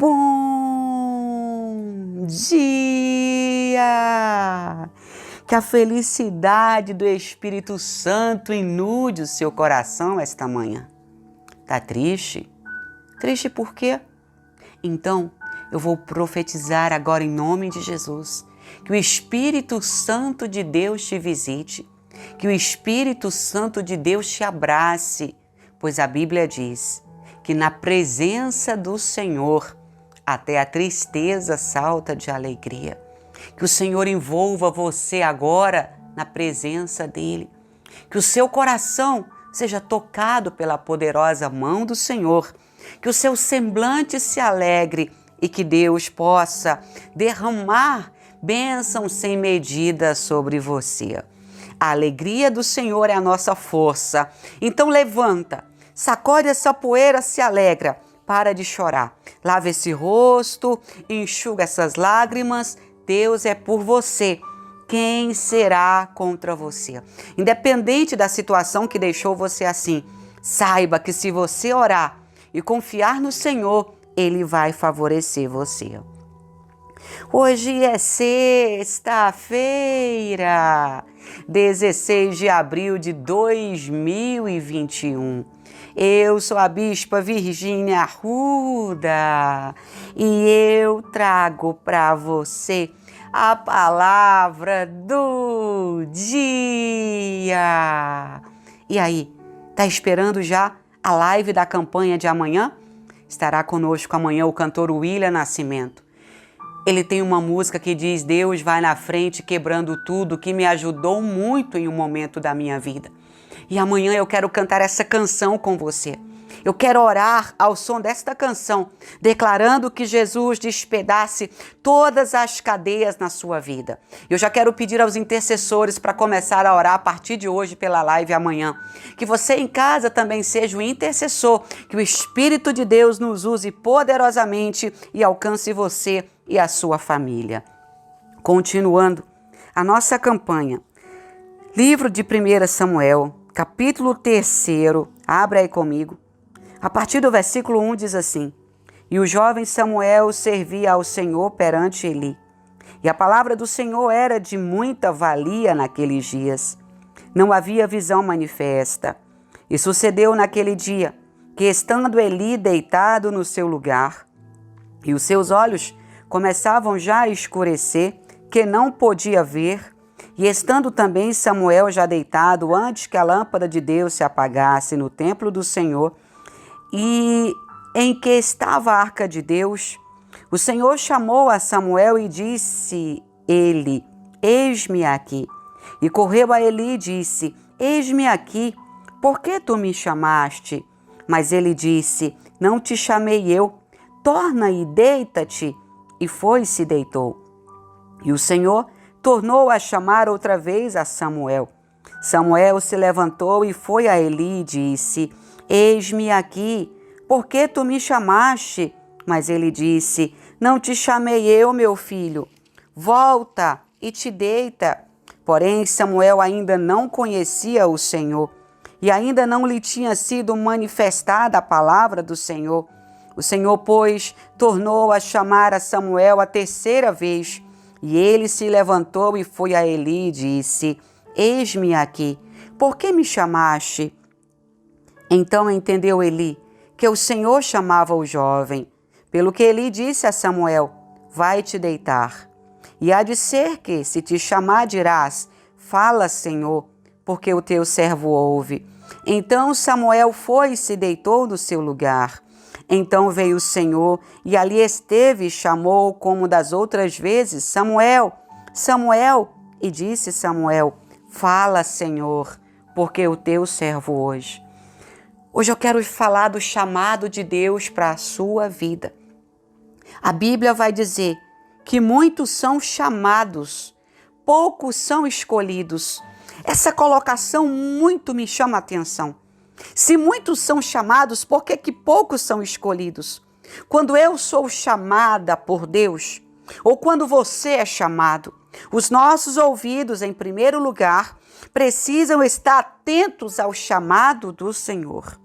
Bom dia! Que a felicidade do Espírito Santo inunde o seu coração esta manhã. Tá triste? Triste por quê? Então, eu vou profetizar agora em nome de Jesus que o Espírito Santo de Deus te visite, que o Espírito Santo de Deus te abrace, pois a Bíblia diz que na presença do Senhor até a tristeza salta de alegria. Que o Senhor envolva você agora na presença dEle. Que o seu coração seja tocado pela poderosa mão do Senhor. Que o seu semblante se alegre e que Deus possa derramar bênçãos sem medida sobre você. A alegria do Senhor é a nossa força. Então levanta, sacode essa poeira, se alegra, para de chorar. Lava esse rosto, enxuga essas lágrimas. Deus é por você. Quem será contra você? Independente da situação que deixou você assim, saiba que se você orar e confiar no Senhor, Ele vai favorecer você. Hoje é sexta-feira, 16 de abril de 2021. Eu sou a Bispa Virgínia Arruda e eu trago para você a palavra do dia. E aí, tá esperando já a live da campanha de amanhã? Estará conosco amanhã o cantor William Nascimento. Ele tem uma música que diz: Deus vai na frente quebrando tudo, que me ajudou muito em um momento da minha vida. E amanhã eu quero cantar essa canção com você. Eu quero orar ao som desta canção, declarando que Jesus despedace todas as cadeias na sua vida. Eu já quero pedir aos intercessores para começar a orar a partir de hoje pela live amanhã. Que você em casa também seja um intercessor, que o Espírito de Deus nos use poderosamente e alcance você e a sua família. Continuando a nossa campanha, livro de 1 Samuel, capítulo 3, abra aí comigo. A partir do versículo 1 diz assim: E o jovem Samuel servia ao Senhor perante Eli. E a palavra do Senhor era de muita valia naqueles dias. Não havia visão manifesta. E sucedeu naquele dia que, estando Eli deitado no seu lugar, e os seus olhos começavam já a escurecer, que não podia ver, e estando também Samuel já deitado antes que a lâmpada de Deus se apagasse no templo do Senhor, e em que estava a arca de Deus, o Senhor chamou a Samuel e disse ele: Eis-me aqui. E correu a Eli e disse: Eis-me aqui, por que tu me chamaste? Mas ele disse: Não te chamei eu, torna e deita-te. E foi e se deitou. E o Senhor tornou a chamar outra vez a Samuel. Samuel se levantou e foi a Eli e disse: Eis-me aqui, por que tu me chamaste? Mas ele disse: Não te chamei eu, meu filho. Volta e te deita. Porém, Samuel ainda não conhecia o Senhor e ainda não lhe tinha sido manifestada a palavra do Senhor. O Senhor, pois, tornou a chamar a Samuel a terceira vez. E ele se levantou e foi a Eli e disse: Eis-me aqui, por que me chamaste? Então entendeu Eli que o Senhor chamava o jovem. Pelo que Eli disse a Samuel: Vai te deitar. E há de ser que, se te chamar, dirás: Fala, Senhor, porque o teu servo ouve. Então Samuel foi e se deitou no seu lugar. Então veio o Senhor e ali esteve e chamou, como das outras vezes: Samuel, Samuel. E disse Samuel: Fala, Senhor, porque o teu servo hoje. Hoje eu quero falar do chamado de Deus para a sua vida. A Bíblia vai dizer que muitos são chamados, poucos são escolhidos. Essa colocação muito me chama a atenção. Se muitos são chamados, por que poucos são escolhidos? Quando eu sou chamada por Deus, ou quando você é chamado, os nossos ouvidos, em primeiro lugar, precisam estar atentos ao chamado do Senhor.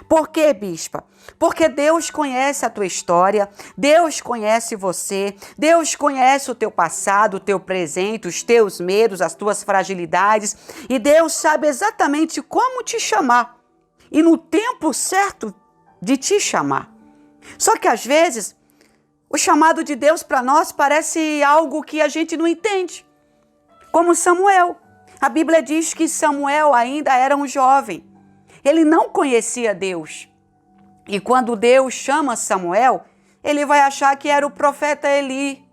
Por quê, bispa? Porque Deus conhece a tua história, Deus conhece você, Deus conhece o teu passado, o teu presente, os teus medos, as tuas fragilidades, e Deus sabe exatamente como te chamar e no tempo certo de te chamar. Só que às vezes o chamado de Deus para nós parece algo que a gente não entende. Como Samuel. A Bíblia diz que Samuel ainda era um jovem. Ele não conhecia Deus. E quando Deus chama Samuel, ele vai achar que era o profeta Eli,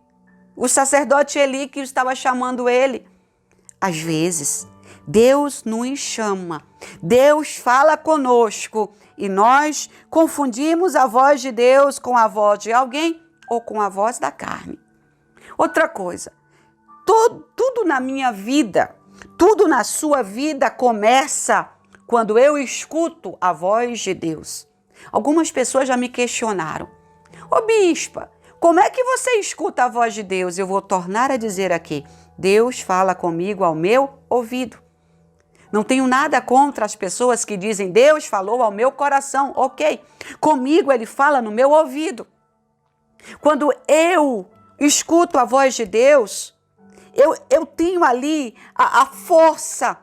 o sacerdote Eli que estava chamando ele. Às vezes, Deus nos chama, Deus fala conosco e nós confundimos a voz de Deus com a voz de alguém ou com a voz da carne. Outra coisa, tudo na minha vida, tudo na sua vida começa quando eu escuto a voz de Deus. Algumas pessoas já me questionaram. Ô bispa, como é que você escuta a voz de Deus? Eu vou tornar a dizer aqui. Deus fala comigo ao meu ouvido. Não tenho nada contra as pessoas que dizem Deus falou ao meu coração. Ok, comigo ele fala no meu ouvido. Quando eu escuto a voz de Deus, eu tenho ali a força,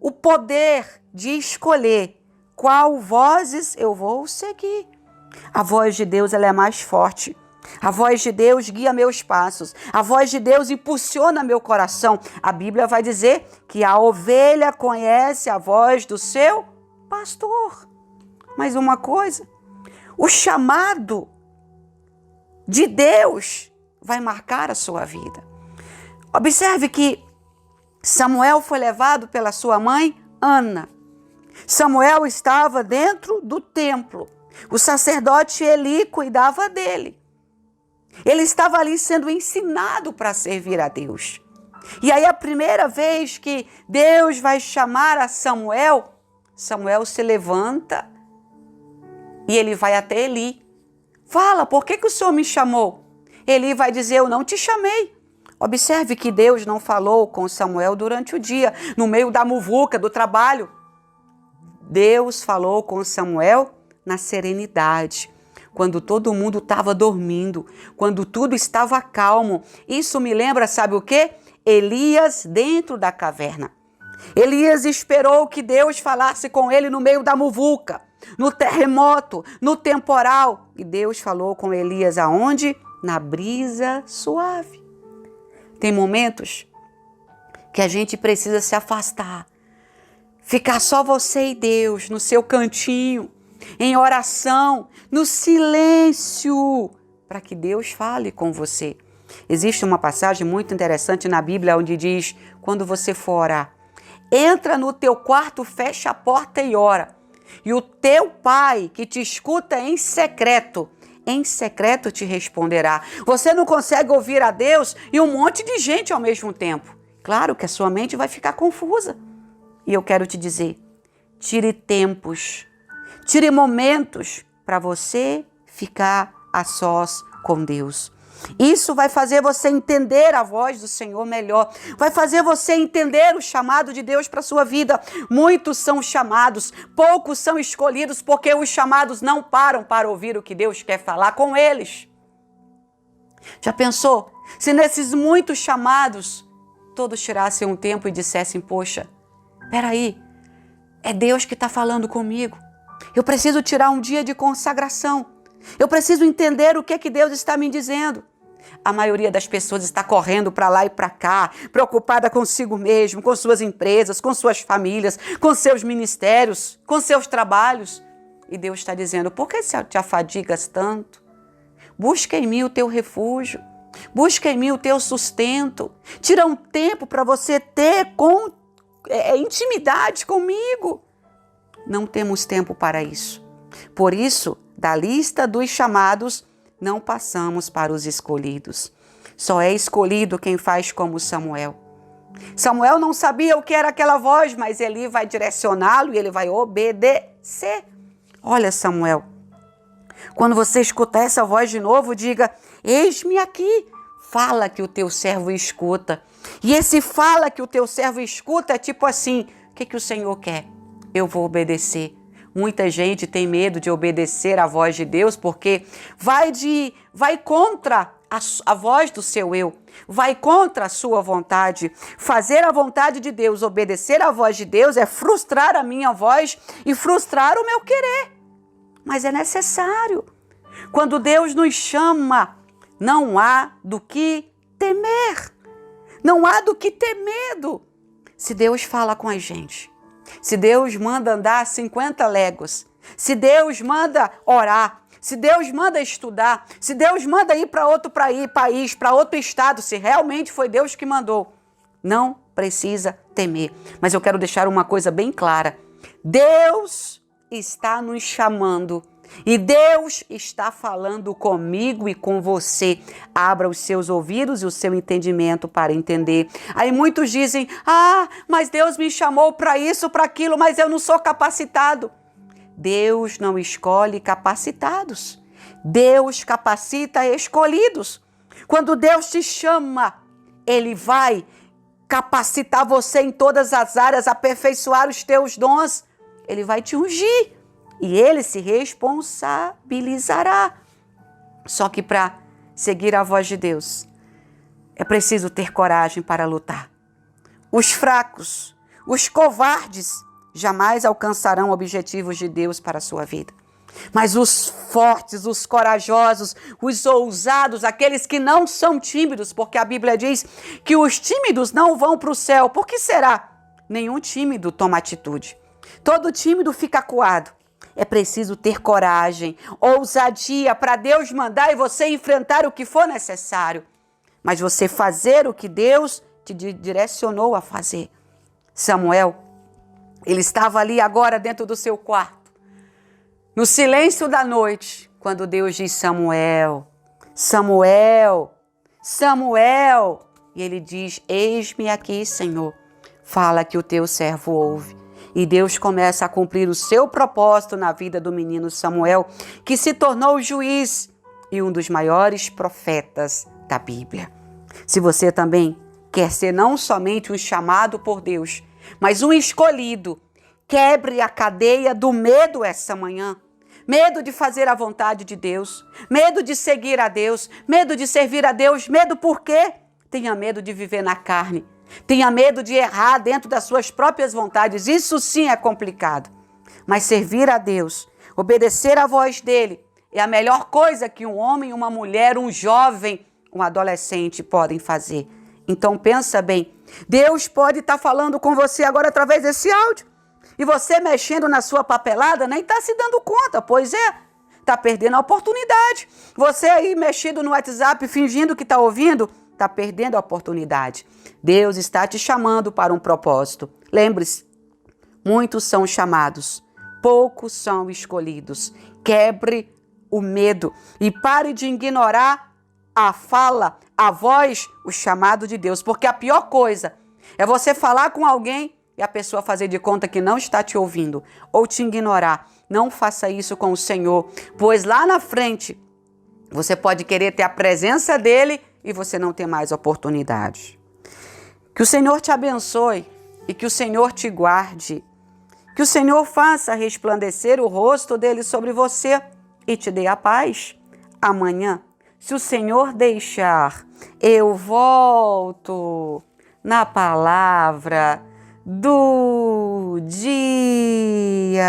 o poder de escolher qual vozes eu vou seguir. A voz de Deus ela é mais forte. A voz de Deus guia meus passos. A voz de Deus impulsiona meu coração. A Bíblia vai dizer que a ovelha conhece a voz do seu pastor. Mas uma coisa, o chamado de Deus vai marcar a sua vida. Observe que Samuel foi levado pela sua mãe, Ana. Samuel estava dentro do templo. O sacerdote Eli cuidava dele. Ele estava ali sendo ensinado para servir a Deus. E aí a primeira vez que Deus vai chamar a Samuel, Samuel se levanta e ele vai até Eli. Fala, por que o Senhor me chamou? Eli vai dizer, eu não te chamei. Observe que Deus não falou com Samuel durante o dia, no meio da muvuca, do trabalho. Deus falou com Samuel na serenidade, quando todo mundo estava dormindo, quando tudo estava calmo. Isso me lembra, sabe o quê? Elias dentro da caverna. Elias esperou que Deus falasse com ele no meio da muvuca, no terremoto, no temporal. E Deus falou com Elias aonde? Na brisa suave. Tem momentos que a gente precisa se afastar, ficar só você e Deus no seu cantinho, em oração, no silêncio, para que Deus fale com você. Existe uma passagem muito interessante na Bíblia onde diz, quando você for orar, entra no teu quarto, fecha a porta e ora. E o teu pai que te escuta em secreto te responderá. Você não consegue ouvir a Deus e um monte de gente ao mesmo tempo. Claro que a sua mente vai ficar confusa. E eu quero te dizer, tire tempos, tire momentos para você ficar a sós com Deus. Isso vai fazer você entender a voz do Senhor melhor. Vai fazer você entender o chamado de Deus para a sua vida. Muitos são chamados, poucos são escolhidos, porque os chamados não param para ouvir o que Deus quer falar com eles. Já pensou? Se nesses muitos chamados, todos tirassem um tempo e dissessem, poxa, peraí, é Deus que está falando comigo. Eu preciso tirar um dia de consagração. Eu preciso entender o que Deus está me dizendo. A maioria das pessoas está correndo para lá e para cá, preocupada consigo mesmo, com suas empresas, com suas famílias, com seus ministérios, com seus trabalhos. E Deus está dizendo, por que te afadigas tanto? Busca em mim o teu refúgio, busca em mim o teu sustento. Tira um tempo para você ter intimidade comigo. Não temos tempo para isso. Por isso, da lista dos chamados, não passamos para os escolhidos. Só é escolhido quem faz como Samuel. Samuel não sabia o que era aquela voz, mas Eli vai direcioná-lo e ele vai obedecer. Olha, Samuel, quando você escutar essa voz de novo, diga, eis-me aqui. Fala que o teu servo escuta. E esse fala que o teu servo escuta é tipo assim, o que o Senhor quer? Eu vou obedecer. Muita gente tem medo de obedecer à voz de Deus porque vai contra a voz do seu eu, vai contra a sua vontade. Fazer a vontade de Deus, obedecer à voz de Deus é frustrar a minha voz e frustrar o meu querer. Mas é necessário. Quando Deus nos chama, não há do que temer. Não há do que ter medo. Se Deus fala com a gente, se Deus manda andar 50 léguas, se Deus manda orar, se Deus manda estudar, se Deus manda ir para outro país, para outro estado, se realmente foi Deus que mandou, não precisa temer. Mas eu quero deixar uma coisa bem clara. Deus está nos chamando e Deus está falando comigo e com você. Abra os seus ouvidos e o seu entendimento para entender. Aí muitos dizem, mas Deus me chamou para isso, para aquilo, mas eu não sou capacitado. Deus não escolhe capacitados. Deus capacita escolhidos. Quando Deus te chama, Ele vai capacitar você em todas as áreas, aperfeiçoar os teus dons. Ele vai te ungir. E Ele se responsabilizará. Só que para seguir a voz de Deus, é preciso ter coragem para lutar. Os fracos, os covardes, jamais alcançarão objetivos de Deus para a sua vida. Mas os fortes, os corajosos, os ousados, aqueles que não são tímidos, porque a Bíblia diz que os tímidos não vão para o céu. Por que será? Nenhum tímido toma atitude. Todo tímido fica acuado. É preciso ter coragem, ousadia para Deus mandar e você enfrentar o que for necessário. Mas você fazer o que Deus te direcionou a fazer. Samuel, ele estava ali agora dentro do seu quarto, no silêncio da noite, quando Deus diz: Samuel, Samuel, Samuel. E ele diz: eis-me aqui, Senhor. Fala que o teu servo ouve. E Deus começa a cumprir o seu propósito na vida do menino Samuel, que se tornou juiz e um dos maiores profetas da Bíblia. Se você também quer ser não somente um chamado por Deus, mas um escolhido, quebre a cadeia do medo essa manhã. Medo de fazer a vontade de Deus, medo de seguir a Deus, medo de servir a Deus. Medo por quê? Tenha medo de viver na carne. Tenha medo de errar dentro das suas próprias vontades. Isso sim é complicado. Mas servir a Deus, obedecer à voz dele, é a melhor coisa que um homem, uma mulher, um jovem, um adolescente podem fazer. Então pensa bem, Deus pode estar falando com você agora através desse áudio. E você mexendo na sua papelada nem está se dando conta, pois é, está perdendo a oportunidade. Você aí mexido no WhatsApp fingindo que está ouvindo, está perdendo a oportunidade. Deus está te chamando para um propósito. Lembre-se, muitos são chamados, poucos são escolhidos. Quebre o medo e pare de ignorar a fala, a voz, o chamado de Deus. Porque a pior coisa é você falar com alguém e a pessoa fazer de conta que não está te ouvindo ou te ignorar. Não faça isso com o Senhor, pois lá na frente você pode querer ter a presença dele e você não ter mais oportunidade. Que o Senhor te abençoe e que o Senhor te guarde. Que o Senhor faça resplandecer o rosto dele sobre você e te dê a paz. Amanhã, se o Senhor deixar, eu volto na palavra do dia.